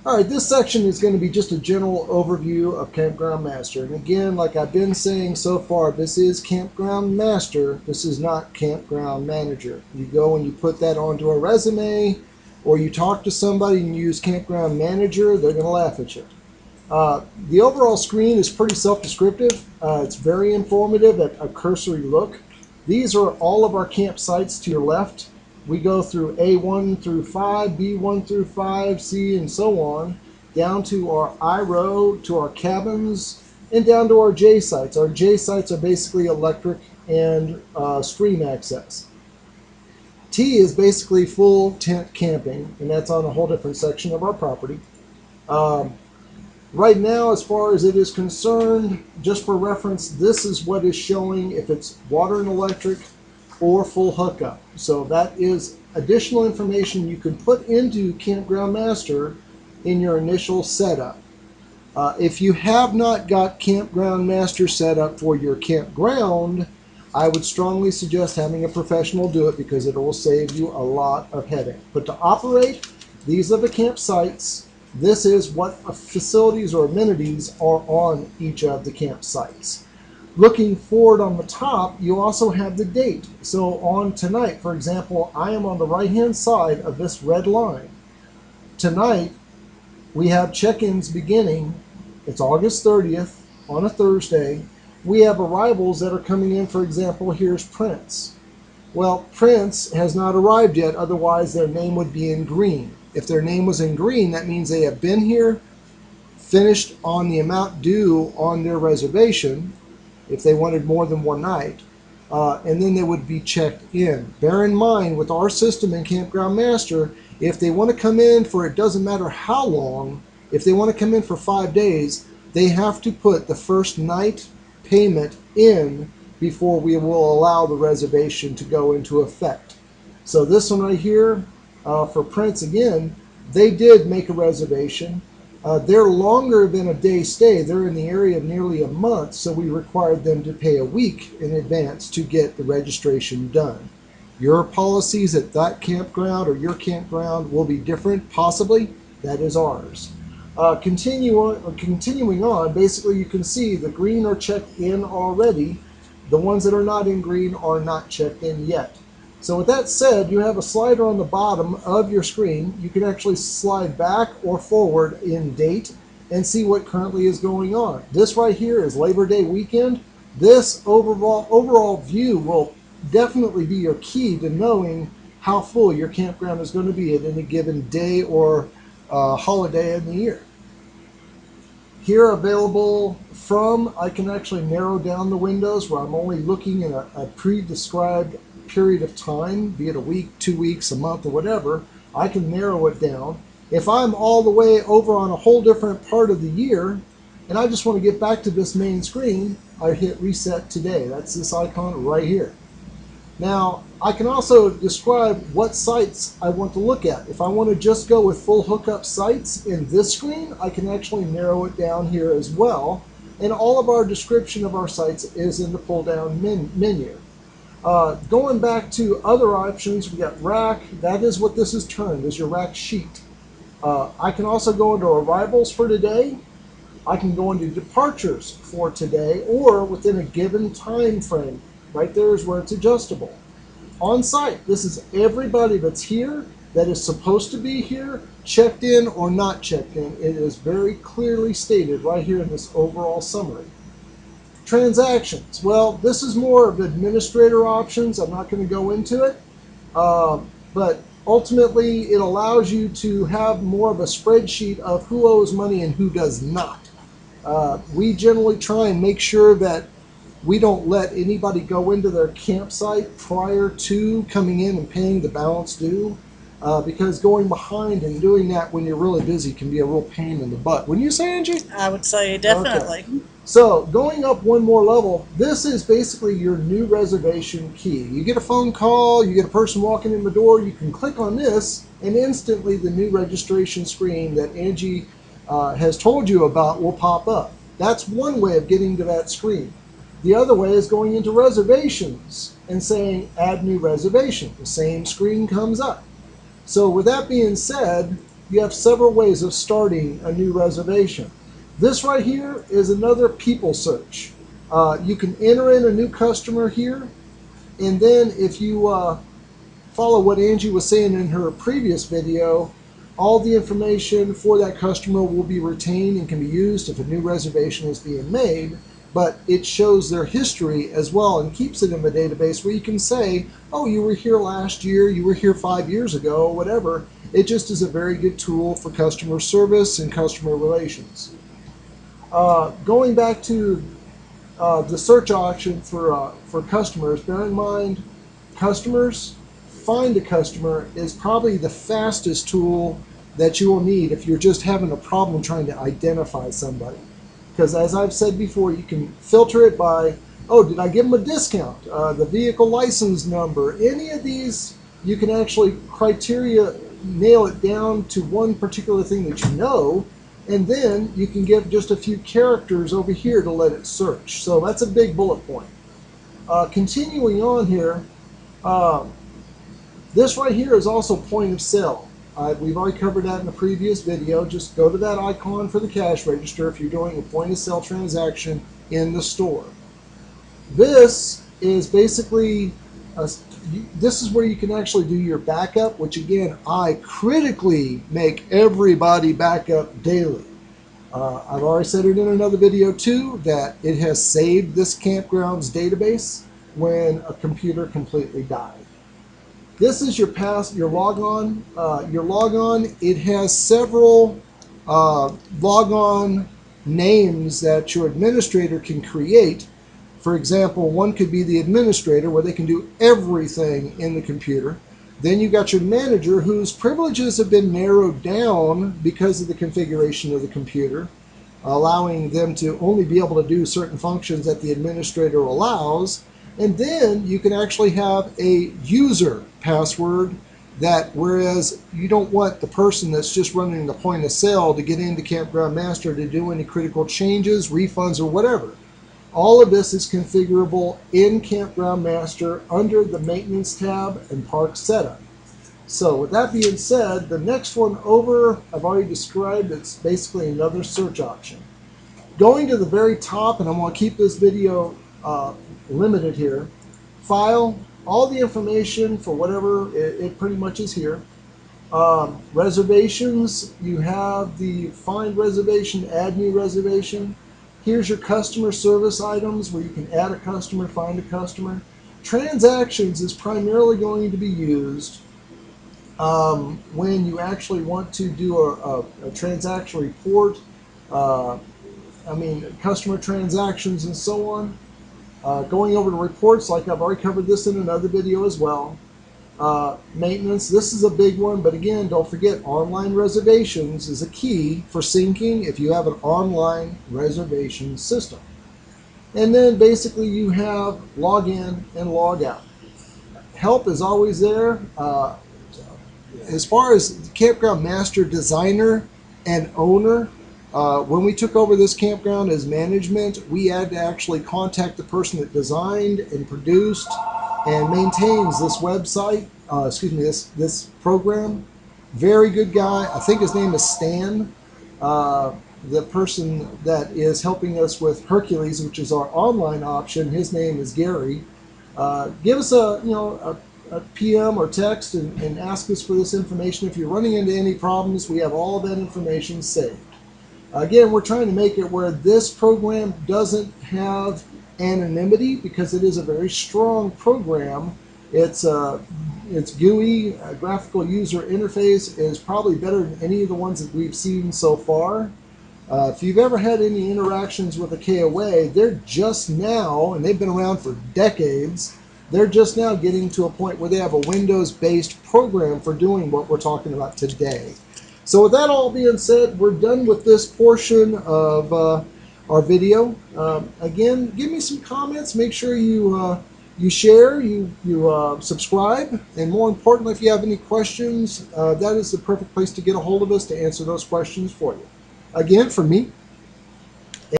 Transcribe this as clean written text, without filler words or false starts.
All right, this section is going to be just a general overview of Campground Master. And again, like I've been saying so far, this is Campground Master. This is not Campground Manager. You go and you put that onto a resume, or you talk to somebody and use Campground Manager, they're going to laugh at you. The overall screen is pretty self-descriptive. It's very informative at a cursory look. These are all of our campsites to your left. We go through A1 through 5, B1 through 5, C, and so on, down to our I row, to our cabins, and down to our J sites. Our J sites are basically electric and stream access. T is basically full tent camping, and that's on a whole different section of our property. Right now, as far as it is concerned, just for reference, this is what is showing if it's water and electric or full hookup. So that is additional information you can put into Campground Master in your initial setup. If you have not got Campground Master set up for your campground, I would strongly suggest having a professional do it because it will save you a lot of headache. But to operate, these are the campsites. This is what facilities or amenities are on each of the campsites. Looking forward on the top, you also have the date. So on tonight, for example, I am on the right-hand side of this red line. Tonight, we have check-ins beginning. It's August 30th on a Thursday. We have arrivals that are coming in. For example, here's Prince. Well, Prince has not arrived yet, otherwise their name would be in green. If their name was in green, that means they have been here, finished on the amount due on their reservation, if they wanted more than one night, and then they would be checked in. Bear in mind, with our system in Campground Master, if they want to come in for, it doesn't matter how long, if they want to come in for 5 days, they have to put the first night payment in before we will allow the reservation to go into effect. So this one right here, for Prince, again, they did make a reservation. They're longer than a day stay. They're in the area of nearly a month, so we required them to pay a week in advance to get the registration done. Your policies at that campground or your campground will be different, possibly. That is ours. Continuing on, basically you can see the green are checked in already. The ones that are not in green are not checked in yet. So with that said, you have a slider on the bottom of your screen. You can actually slide back or forward in date and see what currently is going on. This right here is Labor Day weekend. This overall view will definitely be your key to knowing how full your campground is going to be at any given day or holiday in the year. Here available from, I can actually narrow down the windows where I'm only looking in a pre-described period of time, be it a week, 2 weeks, a month, or whatever. I can narrow it down. If I'm all the way over on a whole different part of the year and I just want to get back to this main screen, I hit reset today. That's this icon right here. Now I can also describe what sites I want to look at. If I want to just go with full hookup sites in this screen, I can actually narrow it down here as well, and all of our description of our sites is in the pull down menu. Going back to other options, we got rack. That is what this is termed, is your rack sheet. I can also go into arrivals for today. I can go into departures for today or within a given time frame. Right there is where it's adjustable. On site, this is everybody that's here, that is supposed to be here, checked in or not checked in. It is very clearly stated right here in this overall summary. Transactions. Well, this is more of administrator options. I'm not going to go into it. But ultimately, it allows you to have more of a spreadsheet of who owes money and who does not. We generally try and make sure that we don't let anybody go into their campsite prior to coming in and paying the balance due. Because going behind and doing that when you're really busy can be a real pain in the butt. Wouldn't you say, Angie? I would say definitely. Okay. So going up one more level, this is basically your new reservation key. You get a phone call, you get a person walking in the door, you can click on this, and instantly the new registration screen that Angie has told you about will pop up. That's one way of getting to that screen. The other way is going into reservations and saying add new reservation. The same screen comes up. So with that being said, you have several ways of starting a new reservation. This right here is another people search. You can enter in a new customer here, and then if you follow what Angie was saying in her previous video, all the information for that customer will be retained and can be used if a new reservation is being made, but it shows their history as well and keeps it in the database where you can say, oh, you were here last year, you were here 5 years ago, whatever. It just is a very good tool for customer service and customer relations. Going back to the search option for customers, bear in mind, customers, find a customer is probably the fastest tool that you will need if you're just having a problem trying to identify somebody. Because as I've said before, you can filter it by, oh, did I give them a discount? The vehicle license number, any of these, you can actually nail it down to one particular thing that you know, and then you can give just a few characters over here to let it search. So that's a big bullet point. Continuing on here, this right here is also point of sale. We've already covered that in the previous video. Just go to that icon for the cash register if you're doing a point of sale transaction in the store. This is basically, this is where you can actually do your backup, which again, I critically make everybody back up daily. I've already said it in another video too, that it has saved this campground's database when a computer completely died. This is your logon. Your logon, it has several logon names that your administrator can create. For example, one could be the administrator, where they can do everything in the computer. Then you've got your manager, whose privileges have been narrowed down because of the configuration of the computer, allowing them to only be able to do certain functions that the administrator allows. And then you can actually have a user password that, whereas you don't want the person that's just running the point of sale to get into Campground Master to do any critical changes, refunds, or whatever. All of this is configurable in Campground Master under the Maintenance tab and Park Setup. So with that being said, the next one over, I've already described, it's basically another search option. Going to the very top, and I'm going to keep this video limited here, file, all the information for whatever it pretty much is here. Reservations, you have the find reservation, add new reservation. Here's your customer service items where you can add a customer, find a customer. Transactions is primarily going to be used when you actually want to do a transaction report, customer transactions and so on. Going over to reports, like I've already covered this in another video as well. Maintenance, this is a big one, but again, don't forget, online reservations is a key for syncing if you have an online reservation system. And then basically you have log in and log out. Help is always there. As far as Campground Master designer and owner, when we took over this campground as management, we had to actually contact the person that designed and produced and maintains this website, this program. Very good guy. I think his name is Stan. The person that is helping us with Hercules, which is our online option, his name is Gary. Give us a PM or text and ask us for this information. If you're running into any problems, we have all of that information saved. Again, we're trying to make it where this program doesn't have anonymity, because it is a very strong program. Its GUI, graphical user interface, is probably better than any of the ones that we've seen so far. If you've ever had any interactions with a KOA, they're just now, and they've been around for decades, they're just now getting to a point where they have a Windows-based program for doing what we're talking about today. So with that all being said, we're done with this portion of our video. Again, give me some comments. Make sure you share, you subscribe, and more importantly, if you have any questions, that is the perfect place to get a hold of us to answer those questions for you. Again, from me,